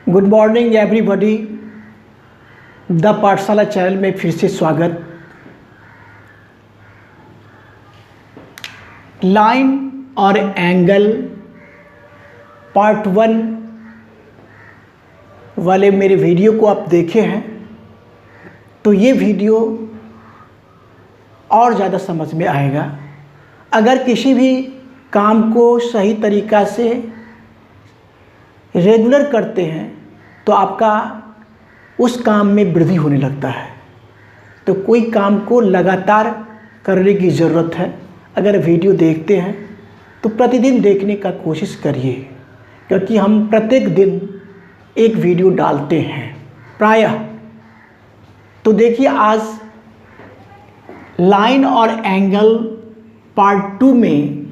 Good morning everybody. The पाठशाला channel में फिर से स्वागत। लाइन और एंगल पार्ट 1 वाले मेरे वीडियो को आप देखे हैं तो ये वीडियो और ज़्यादा समझ में आएगा। अगर किसी भी काम को सही तरीक़ा से रेगुलर करते हैं तो आपका उस काम में वृद्धि होने लगता है। तो कोई काम को लगातार करने की ज़रूरत है। अगर वीडियो देखते हैं तो प्रतिदिन देखने का कोशिश करिए, क्योंकि हम प्रत्येक दिन एक वीडियो डालते हैं प्रायः। तो देखिए, आज लाइन और एंगल पार्ट 2 में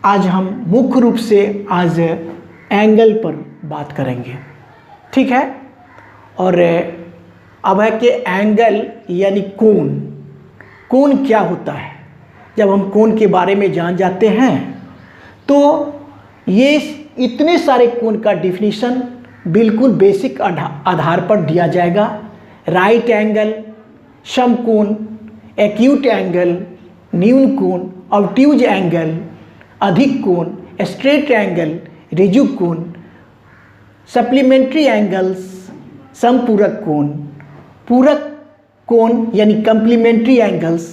आज हम मुख्य रूप से आज एंगल पर बात करेंगे, ठीक है। और अब है कि एंगल यानी कोण। कोण क्या होता है? जब हम कोण के बारे में जान जाते हैं तो ये इतने सारे कोण का डिफिनीशन बिल्कुल बेसिक आधार पर दिया जाएगा। राइट एंगल, समकोण, एक्यूट एंगल, न्यून कोण, ऑब्ट्यूज एंगल, अधिक कोण, स्ट्रेट एंगल, रिजु कोण, सप्लीमेंट्री एंगल्स, समपूरक कोण, पूरक कोण यानी complementary angles,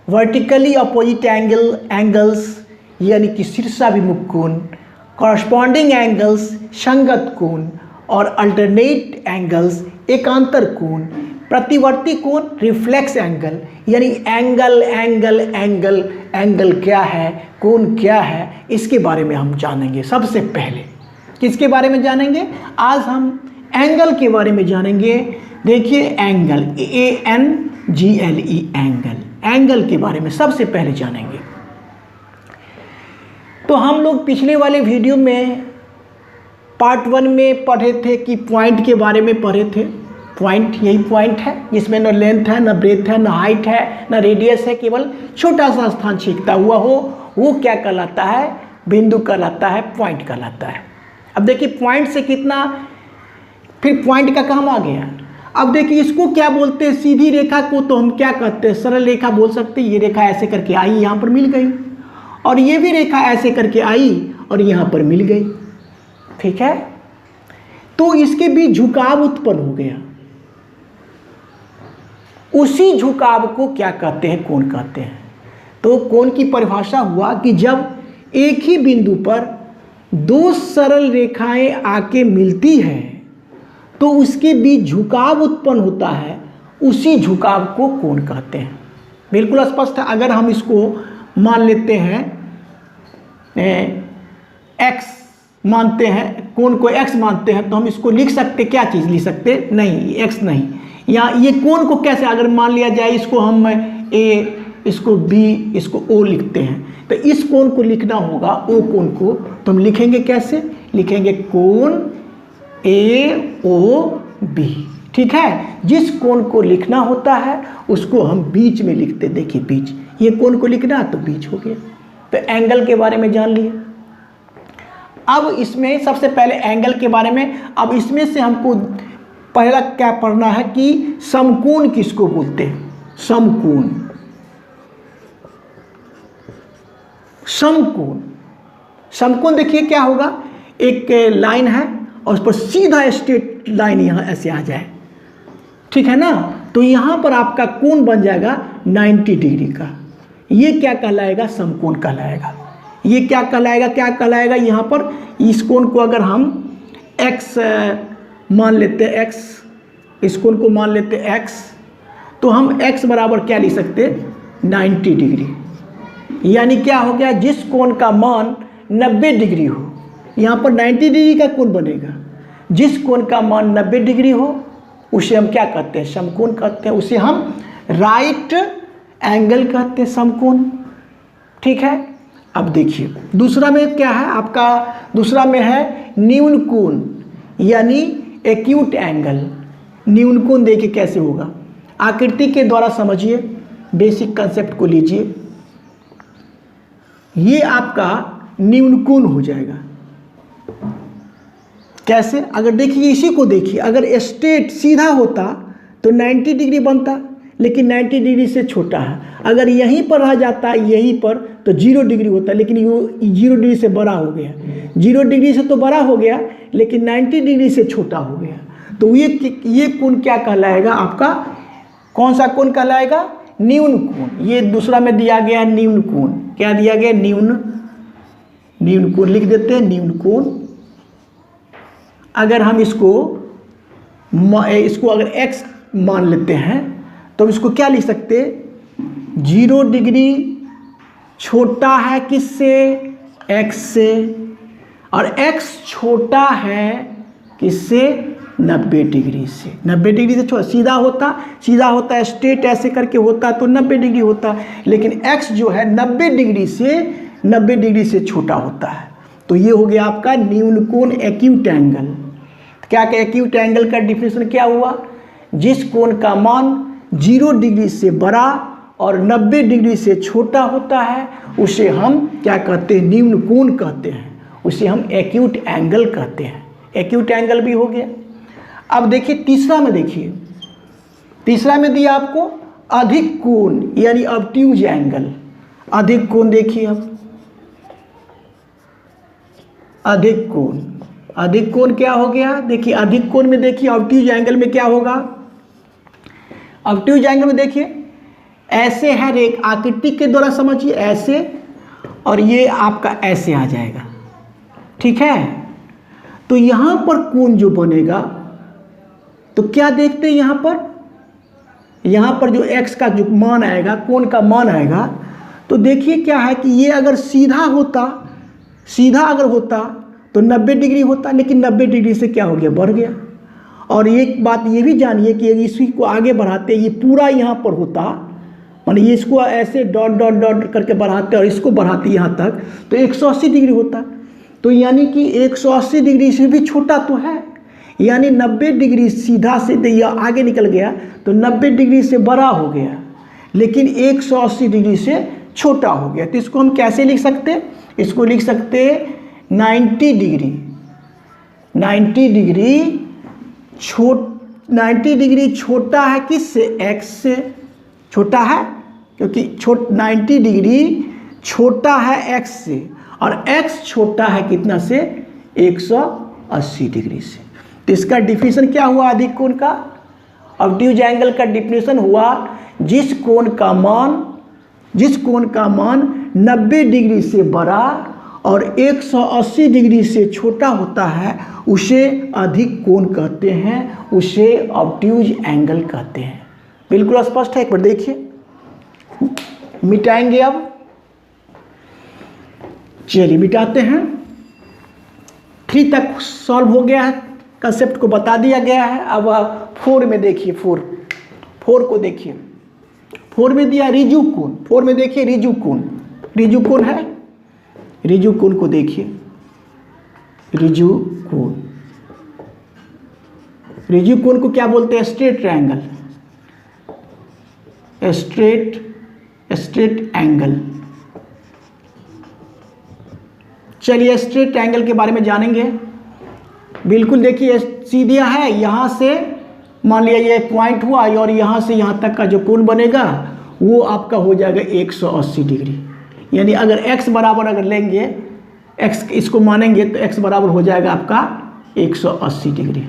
vertically opposite angles यानी कि शीर्षाभिमुख कोण, कॉरस्पॉन्डिंग एंगल्स संगत कोण, और अल्टरनेट एंगल्स एकांतर कोण, प्रतिवर्ती कोण रिफ्लेक्स एंगल। यानी एंगल एंगल एंगल एंगल क्या है, कोण क्या है, इसके बारे में हम जानेंगे। सबसे पहले किसके बारे में जानेंगे? आज हम एंगल के बारे में जानेंगे। देखिए, एंगल ANGLE एंगल के बारे में सबसे पहले जानेंगे। तो हम लोग पिछले वाले वीडियो में पार्ट 1 में पढ़े थे कि पॉइंट के बारे में पढ़े थे। पॉइंट यही पॉइंट है जिसमें न लेंथ है, न ब्रेथ है, न हाइट है, न रेडियस है, केवल छोटा सा स्थान छेदता हुआ हो, वो क्या कहलाता है? बिंदु कहलाता है, पॉइंट कहलाता है। अब देखिए, पॉइंट से कितना, फिर पॉइंट का काम आ गया। अब देखिए, इसको क्या बोलते हैं? सीधी रेखा को तो हम क्या कहते हैं? सरल रेखा बोल सकते हैं। ये रेखा ऐसे करके आई, यहाँ पर मिल गई, और ये भी रेखा ऐसे करके आई और यहाँ पर मिल गई, ठीक है। तो इसके बीच झुकाव उत्पन्न हो गया। उसी झुकाव को क्या कहते हैं? कोण कहते हैं। तो कोण की परिभाषा हुआ कि जब एक ही बिंदु पर दो सरल रेखाएं आके मिलती हैं तो उसके बीच झुकाव उत्पन्न होता है, उसी झुकाव को कोण कहते हैं। बिल्कुल स्पष्ट है। अगर हम इसको मान लेते हैं x मानते हैं, कोण को x मानते हैं, तो हम इसको लिख सकते, क्या चीज़ लिख सकते? नहीं, x नहीं। या ये कोण को कैसे अगर मान लिया जाए, इसको हम a, इसको b, इसको o लिखते हैं, तो इस कोण को लिखना होगा, o कोण को, तो हम लिखेंगे कैसे? लिखेंगे कोण AOB, ठीक है। जिस कोण को लिखना होता है उसको हम बीच में लिखते। देखिए, बीच, ये कोण को लिखना तो बीच हो गया। तो एंगल के बारे में जान लिए। अब इसमें सबसे पहले एंगल के बारे में, अब इसमें से हमको पहला क्या पढ़ना है कि समकोण किसको बोलते हैं? समकोण, समकोण, समकोण देखिए क्या होगा? एक लाइन है और उस पर सीधा स्ट्रेट लाइन यहाँ ऐसे आ जाए, ठीक है ना। तो यहाँ पर आपका कोण बन जाएगा 90 डिग्री का। ये क्या कहलाएगा? समकोण कहलाएगा। ये क्या कहलाएगा? क्या कहलाएगा? यहाँ पर इस कोण को अगर हम x मान लेते हैं, x, इस कोण को मान लेते हैं x, तो हम x बराबर क्या लिख सकते? 90 डिग्री। यानी क्या हो गया? जिस कोण का मान 90 डिग्री हो, यहाँ पर 90 डिग्री का कोण बनेगा। जिस कोण का मान 90 डिग्री हो उसे हम क्या कहते हैं? समकोण कहते हैं। उसे हम राइट एंगल कहते हैं, समकोण, ठीक है। अब देखिए, दूसरा में क्या है आपका? दूसरा में है न्यून कोण यानी एक्यूट एंगल। न्यून कोण देखिए कैसे होगा? आकृति के द्वारा समझिए, बेसिक कंसेप्ट को लीजिए। ये आपका न्यून कोण हो जाएगा। कैसे? अगर देखिए इसी को देखिए, अगर स्ट्रेट सीधा होता तो 90 डिग्री बनता, लेकिन 90 डिग्री से छोटा है। अगर यहीं पर रह जाता यहीं पर तो 0 डिग्री होता, लेकिन ये 0 डिग्री से बड़ा हो गया। 0 डिग्री से तो बड़ा हो गया, लेकिन 90 डिग्री से छोटा हो गया। तो ये कोण क्या कहलाएगा आपका? कौन सा कोण कहलाएगा? न्यून कोण। ये दूसरा में दिया गया न्यून कोण। क्या दिया गया? न्यून कोण लिख देते हैं, न्यून कोण। अगर हम इसको अगर x मान लेते हैं तो हम इसको क्या लिख सकते? 0 डिग्री छोटा है किससे? x से। और x छोटा है किससे? 90 डिग्री से। 90 डिग्री से छोटा, सीधा होता स्ट्रेट ऐसे करके होता तो 90 डिग्री होता, लेकिन x जो है 90 डिग्री से छोटा होता है। तो ये हो गया आपका न्यून कोण, एक्यूट एंगल। क्या एक्यूट एंगल का डिफिनेशन क्या हुआ? जिस कोण का मान 0 डिग्री से बड़ा और 90 डिग्री से छोटा होता है उसे हम क्या कहते हैं? न्यून कोण कहते हैं, उसे हम एक्यूट एंगल कहते हैं। एक्यूट एंगल भी हो गया। अब देखिए तीसरा में, देखिए तीसरा में दिया आपको अधिक कोण यानी ऑब्ट्यूज एंगल। अधिक कोण देखिए, अब अधिक कोण क्या हो गया? देखिए अधिक कोण में देखिए ऑब्ट्यूज एंगल में क्या होगा? ऑब्ट्यूज एंगल में देखिए ऐसे है, एक आकृति के द्वारा समझिए ऐसे, और ये आपका ऐसे आ जाएगा, ठीक है। तो यहां पर कोण जो बनेगा तो क्या देखते हैं यहां पर जो x का जो मान आएगा, कोण का मान आएगा, तो देखिए क्या है कि ये अगर सीधा अगर होता तो 90 डिग्री होता, लेकिन 90 डिग्री से क्या हो गया? बढ़ गया। और एक बात ये भी जानिए कि यदि इसी को आगे बढ़ाते, ये पूरा यहाँ पर होता, माने ये इसको ऐसे डॉट डॉट डॉट करके बढ़ाते और इसको बढ़ाते यहाँ तक, तो 180 डिग्री होता। तो यानी कि 180 डिग्री से भी छोटा तो है, यानी 90 डिग्री सीधा से यह आगे निकल गया तो 90 डिग्री से बड़ा हो गया, लेकिन 180 डिग्री से छोटा हो गया। तो इसको हम कैसे लिख सकते? इसको लिख सकते 90 डिग्री छोटा है किससे? x से छोटा है, क्योंकि 90 डिग्री छोटा है x से, और x छोटा है कितना से? 180 डिग्री से। तो इसका डिफिनेशन क्या हुआ? अधिक कोण का ऑब्ट्यूज एंगल का डिफिनेशन हुआ जिस कोण का मान 90 डिग्री से बड़ा और 180 डिग्री से छोटा होता है उसे अधिक कोण कहते हैं, उसे ऑब्ट्यूज एंगल कहते हैं। बिल्कुल स्पष्ट है? एक बार देखिए, मिटाएंगे अब। चलिए मिटाते हैं। 3 तक सॉल्व हो गया है, कंसेप्ट को बता दिया गया है। अब 4 में देखिए, 4 को देखिए। 4 में दिया रिजु कोण। 4 में देखिए रिजु कोण है, रिजु कोण को देखिए। रिजु कोण को क्या बोलते हैं? Straight triangle, straight angle. चलिए स्ट्रेट एंगल के बारे में जानेंगे। बिल्कुल देखिए सीधा है, यहाँ से मान लिया ये पॉइंट हुआ और यहाँ से यहाँ तक का जो कोण बनेगा वो आपका हो जाएगा 180 डिग्री। यानी अगर x बराबर अगर लेंगे, x इसको मानेंगे तो x बराबर हो जाएगा आपका 180 डिग्री।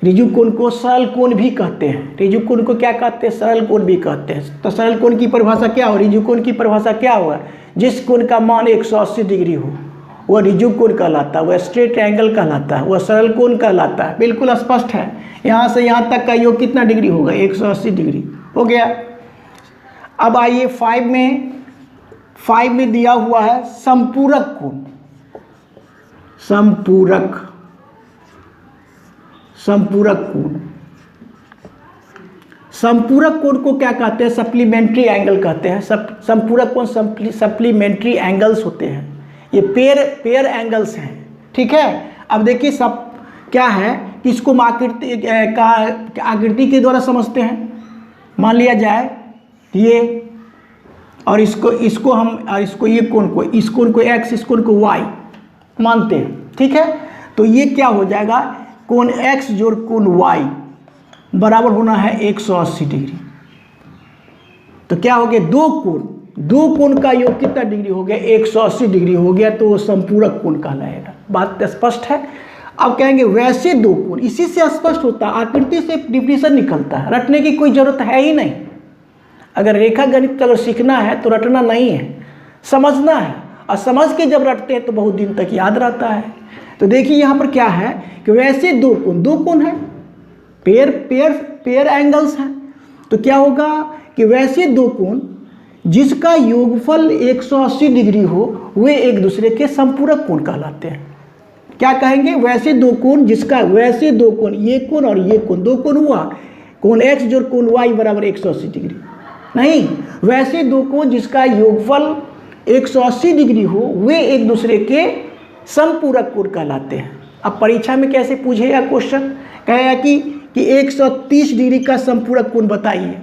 रिजु कोण को सरल कोण भी कहते हैं। रिजु कोण को क्या कहते हैं? सरल कोण भी कहते हैं। तो सरल कोण की परिभाषा क्या हो? रिजु कोण की परिभाषा क्या हुआ? जिस कोण का मान 180 डिग्री हो वह रिजु कोण कहलाता है, वह स्ट्रेट एंगल कहलाता है, वह सरल कोण कहलाता है। बिल्कुल स्पष्ट है। यहाँ से यहाँ तक का योग कितना डिग्री होगा? 180 डिग्री हो गया। अब आइए 5 में दिया हुआ है संपूरक कोण। संपूरक कोण को क्या कहते हैं? सप्लीमेंट्री एंगल कहते हैं। संपूरक कोण सप्लीमेंट्री एंगल्स होते हैं, ये पेयर एंगल्स हैं, ठीक है। अब देखिए सब क्या है कि इसको आकृति के द्वारा समझते हैं। मान लिया जाए ये और इसको हम, इसको ये कोण को, इस कोण को x, इस कोण को y मानते हैं, ठीक है। तो ये क्या हो जाएगा, कोण x जोड़ कोण y बराबर होना है 180 डिग्री। तो क्या हो गया, दो कोण का योग कितना डिग्री हो गया, 180 डिग्री हो गया, तो वो संपूरक कोण कहलाएगा। बात स्पष्ट है। अब कहेंगे वैसे दो कोण, इसी से स्पष्ट होता है, आकृति से डिफिनेशन निकलता है, रटने की कोई जरूरत है ही नहीं। अगर रेखा गणित अगर सीखना है तो रटना नहीं है, समझना है, और समझ के जब रटते हैं तो बहुत दिन तक याद रहता है। तो देखिए यहाँ पर क्या है कि वैसे दो कोण है, पेयर एंगल्स हैं। तो क्या होगा कि वैसे दो कोण जिसका योगफल 180 डिग्री हो वे एक दूसरे के संपूरक कोण कहलाते हैं। क्या कहेंगे, वैसे दो कोण जिसका, वैसे दो कोण, ये कोण और ये कोण, दो कोण हुआ, कोण x जोड़ कोण y बराबर 180 डिग्री। नहीं, वैसे दो कोण जिसका योगफल 180 डिग्री हो वे एक दूसरे के संपूरक कोण कहलाते हैं। अब परीक्षा में कैसे पूछेगा क्वेश्चन, कहेगा कि 130 डिग्री का संपूरक कोण बताइए।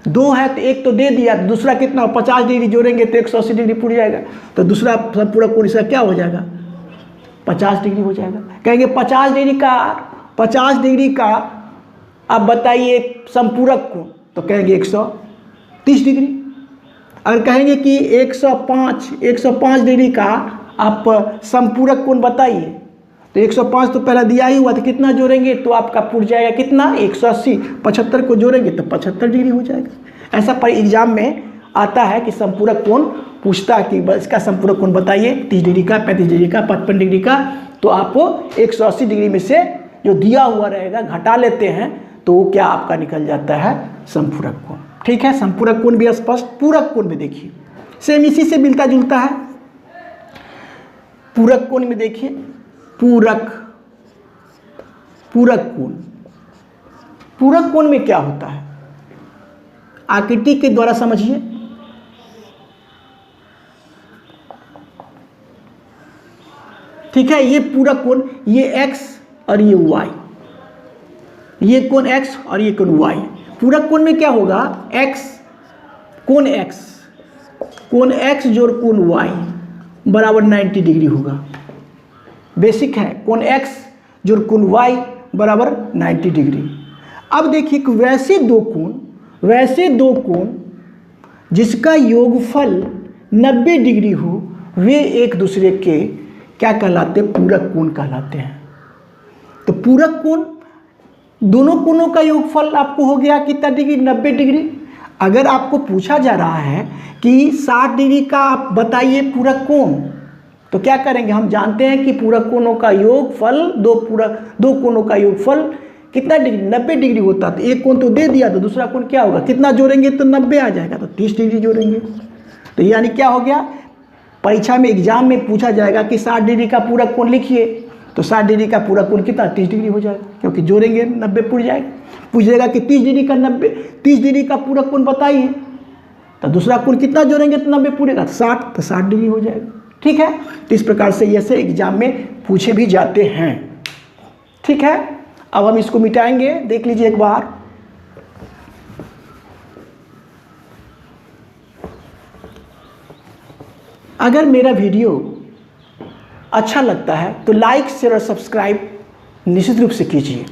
दो है तो एक तो दे दिया, दूसरा कितना, 50 डिग्री जोड़ेंगे तो 180 डिग्री पूछ जाएगा, तो दूसरा संपूरक कोण इसका क्या हो जाएगा, 50 डिग्री हो जाएगा। कहेंगे 50 डिग्री का आप बताइए संपूरक कोण, तो कहेंगे 130 डिग्री। अगर कहेंगे कि 105 डिग्री का आप संपूरक कोण बताइए, तो 105 तो पहला दिया ही हुआ, तो कितना जोड़ेंगे तो आपका पूछ जाएगा कितना, 180, 75 को जोड़ेंगे तो 75 डिग्री हो जाएगा। ऐसा पर एग्जाम में आता है कि संपूरक कोण पूछता है कि इसका संपूरक कोण बताइए, 30 डिग्री का, 35 डिग्री का, 55 डिग्री का, तो आप 180 डिग्री में से जो दिया हुआ रहेगा घटा लेते हैं, तो वो क्या आपका निकल जाता है, संपूरक कोण। ठीक है, संपूरक कोण भी स्पष्ट। पूरक कोण में देखिए सेम इसी से मिलता जुलता है। पूरक कोण में देखिए, पूरक कोण में क्या होता है, आकृति के द्वारा समझिए। ठीक है, ये पूरक कोण, ये x और ये y, ये कोण x और ये कोण y। पूरक कोण में क्या होगा, कोण x जोड़ कोण y बराबर 90 डिग्री होगा। बेसिक है, कोण x जोड़ कोण y बराबर 90 डिग्री। अब देखिए कि वैसे दो कोण जिसका योगफल 90 डिग्री हो वे एक दूसरे के क्या कहलाते हैं, पूरक कोण कहलाते हैं। तो पूरक कोण, दोनों कोणों का योगफल आपको हो गया कितना डिग्री, 90 डिग्री। अगर आपको पूछा जा रहा है कि 60 डिग्री का आप बताइए पूरक कोण, तो क्या करेंगे, हम जानते हैं कि पूरक कोणों का योगफल, दो कोणों का योगफल कितना डिग्री, 90 डिग्री होता। तो एक कोण तो दे दिया, तो दूसरा कोण क्या होगा, कितना जोड़ेंगे तो 90 आ जाएगा, तो 30 डिग्री जोड़ेंगे। तो यानी क्या हो गया, परीक्षा में एग्जाम में पूछा जाएगा कि 60 डिग्री का पूरक कोण लिखिए, तो 60 डिग्री का पूरक कोण कितना, 30 डिग्री हो जाएगा, क्योंकि जोड़ेंगे 90 पूछ जाएगा। पूछेगा कि 30 डिग्री का पूरक कोण बताइए, तो दूसरा कोण कितना जोड़ेंगे तो 90 पूरेगा, 60, तो 60 डिग्री हो जाएगा। ठीक है, तो इस प्रकार से ऐसे एग्जाम में पूछे भी जाते हैं। ठीक है, अब हम इसको मिटाएंगे, देख लीजिए एक बार। अगर मेरा वीडियो अच्छा लगता है तो लाइक, शेयर और सब्सक्राइब निश्चित रूप से कीजिए,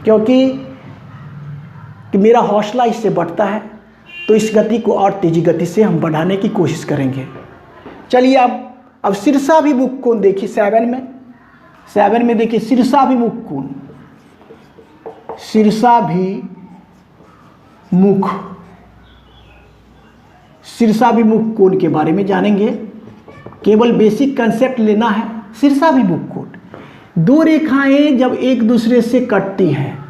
क्योंकि मेरा हौसला इससे बढ़ता है। तो इस गति को और तेजी गति से हम बढ़ाने की कोशिश करेंगे। चलिए अब शीर्षाभिमुख कोण देखिए, 7 में देखिए शीर्षाभिमुख कोण, शीर्षाभिमुख कोण के बारे में जानेंगे। केवल बेसिक कंसेप्ट लेना है। शीर्षाभिमुख कोण, दो रेखाएं जब एक दूसरे से कटती हैं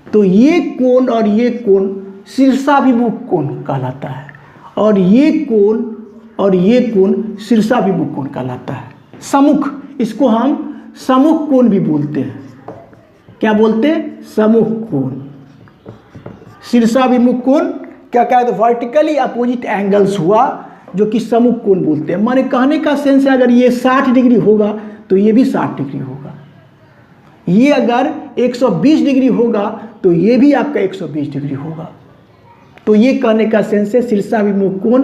तो ये कोण और ये कोण शीर्षाभिमुख कोण कहलाता है, और ये कोण शीर्षाभिमुख कोण कहलाता है। सम्मुख, इसको हम सम्मुख कोण भी बोलते हैं। क्या बोलते हैं, सम्मुख कोण। शीर्षाभिमुख कोण क्या है, तो वर्टिकली अपोजिट एंगल्स हुआ, जो कि सम्मुख कोण बोलते हैं। माने कहने का सेंस है, अगर ये 60 डिग्री होगा तो ये भी 60 डिग्री होगा, ये अगर 120 डिग्री होगा तो ये भी आपका 120 डिग्री होगा। तो ये कहने का सेंस है, शीर्षाभिमुख कोण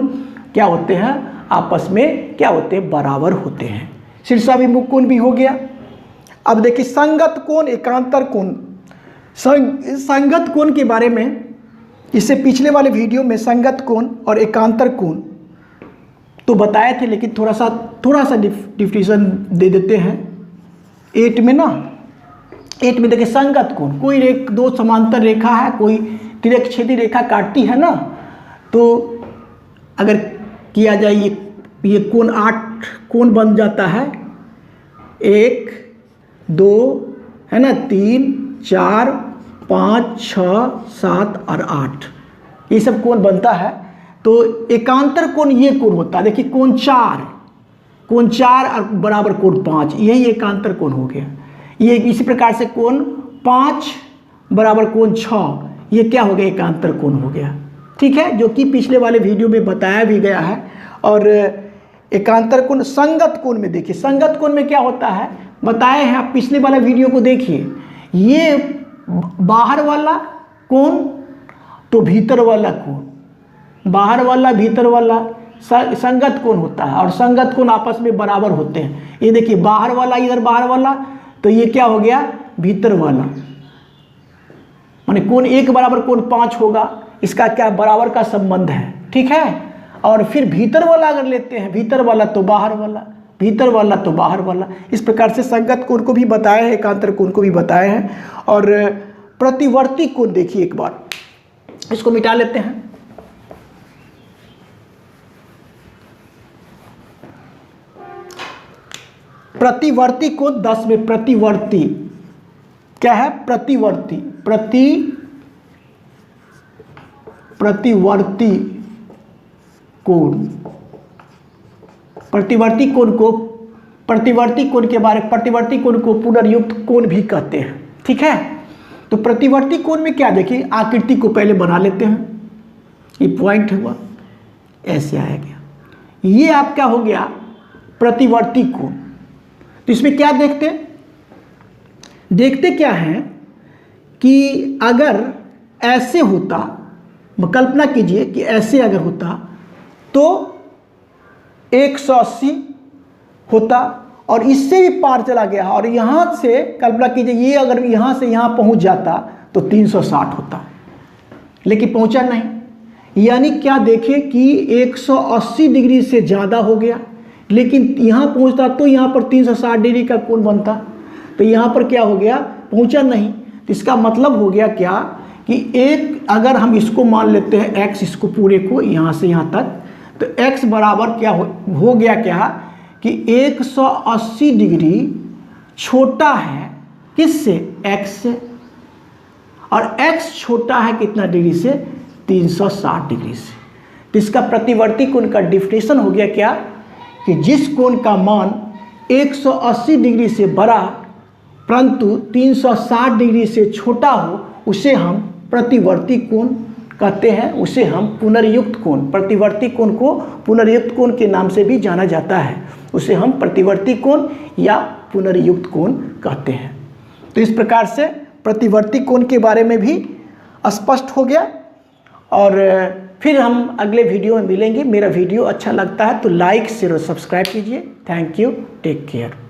क्या होते हैं, आपस में क्या होते हैं, बराबर होते हैं। शीर्षाभिमुख कोण भी हो गया। अब देखिए संगत कोण, एकांतर कोण। संगत कोण के बारे में इससे पिछले वाले वीडियो में संगत कोण और एकांतर कोण तो बताए थे, लेकिन थोड़ा सा डिफिनेशन दे देते हैं। 8 में देखिए संगत कोण, कोई दो समांतर रेखा है, कोई तिर्यक छेदी रेखा काटती है ना, तो अगर किया जाए ये कोण 8 कोण बन जाता है। 1 2 है ना, 3 4 5 6 7 और 8, ये सब कोण बनता है। तो एकांतर कोण ये कोण होता है। देखिए कोण 4 और बराबर कोण 5, यही एकांतर कोण हो गया। ये इसी प्रकार से कोण 5 बराबर कोण 6, ये क्या हो गया, एकांतर कोण हो गया। ठीक है, जो कि पिछले वाले वीडियो में बताया भी गया है। और एकांतर कोण संगत कोण में देखिए, संगत कोण में क्या होता है बताए हैं, आप पिछले वाला वीडियो को देखिए। ये बाहर वाला कोण तो भीतर वाला कोण, बाहर वाला भीतर वाला संगत कोण होता है, और संगत कोण आपस में बराबर होते हैं। ये देखिए बाहर वाला इधर बाहर वाला, तो ये क्या हो गया, भीतर वाला, माने कोण 1 बराबर कोण 5 होगा। इसका क्या बराबर का संबंध है। ठीक है, और फिर भीतर वाला अगर लेते हैं, भीतर वाला तो बाहर वाला, भीतर वाला तो बाहर वाला। इस प्रकार से संगत कोण को भी बताए हैं, एकांतर कोण को भी बताए हैं। और प्रतिवर्ती कोण देखिए एक बार, इसको मिटा लेते हैं। प्रतिवर्ती कोण 10 में, प्रतिवर्ती क्या है, प्रतिवर्ती कोण, प्रतिवर्ती कोण के बारे में, प्रतिवर्ती कोण को पुनर्युक्त कोण भी कहते हैं। ठीक है, तो प्रतिवर्ती कोण में क्या, देखिए आकृति को पहले बना लेते हैं। ये पॉइंट हुआ, ऐसे आया गया, ये आपका हो गया प्रतिवर्ती कोण। तो इसमें क्या देखते क्या है कि अगर ऐसे होता, कल्पना कीजिए कि ऐसे अगर होता तो 180 होता, और इससे भी पार चला गया, और यहाँ से कल्पना कीजिए ये अगर यहाँ से यहाँ पहुँच जाता तो 360 होता, लेकिन पहुँचा नहीं। यानी क्या देखें कि 180 डिग्री से ज़्यादा हो गया, लेकिन यहाँ पहुँचता तो यहाँ पर 360 डिग्री का कोण बनता, तो यहाँ पर क्या हो गया, पहुँचा नहीं। तो इसका मतलब हो गया क्या कि एक अगर हम इसको मान लेते हैं x, इसको पूरे को यहाँ से यहाँ तक, तो x बराबर क्या हो गया क्या कि 180 डिग्री छोटा है किससे, x से, और x छोटा है कितना डिग्री से, 360 डिग्री से। तो इसका प्रतिवर्ती कोण का डिफिनेशन हो गया क्या कि जिस कोण का मान 180 डिग्री से बड़ा परंतु 360 डिग्री से छोटा हो, उसे हम प्रतिवर्ती कोण कहते हैं, उसे हम पुनर्युक्त कोण, प्रतिवर्ती कोण को पुनर्युक्त कोण के नाम से भी जाना जाता है, उसे हम प्रतिवर्ती कोण या पुनर्युक्त कोण कहते हैं। तो इस प्रकार से प्रतिवर्ती कोण के बारे में भी स्पष्ट हो गया। और फिर हम अगले वीडियो में मिलेंगे। मेरा वीडियो अच्छा लगता है तो लाइक शेयर और सब्सक्राइब कीजिए। Thank you, take care.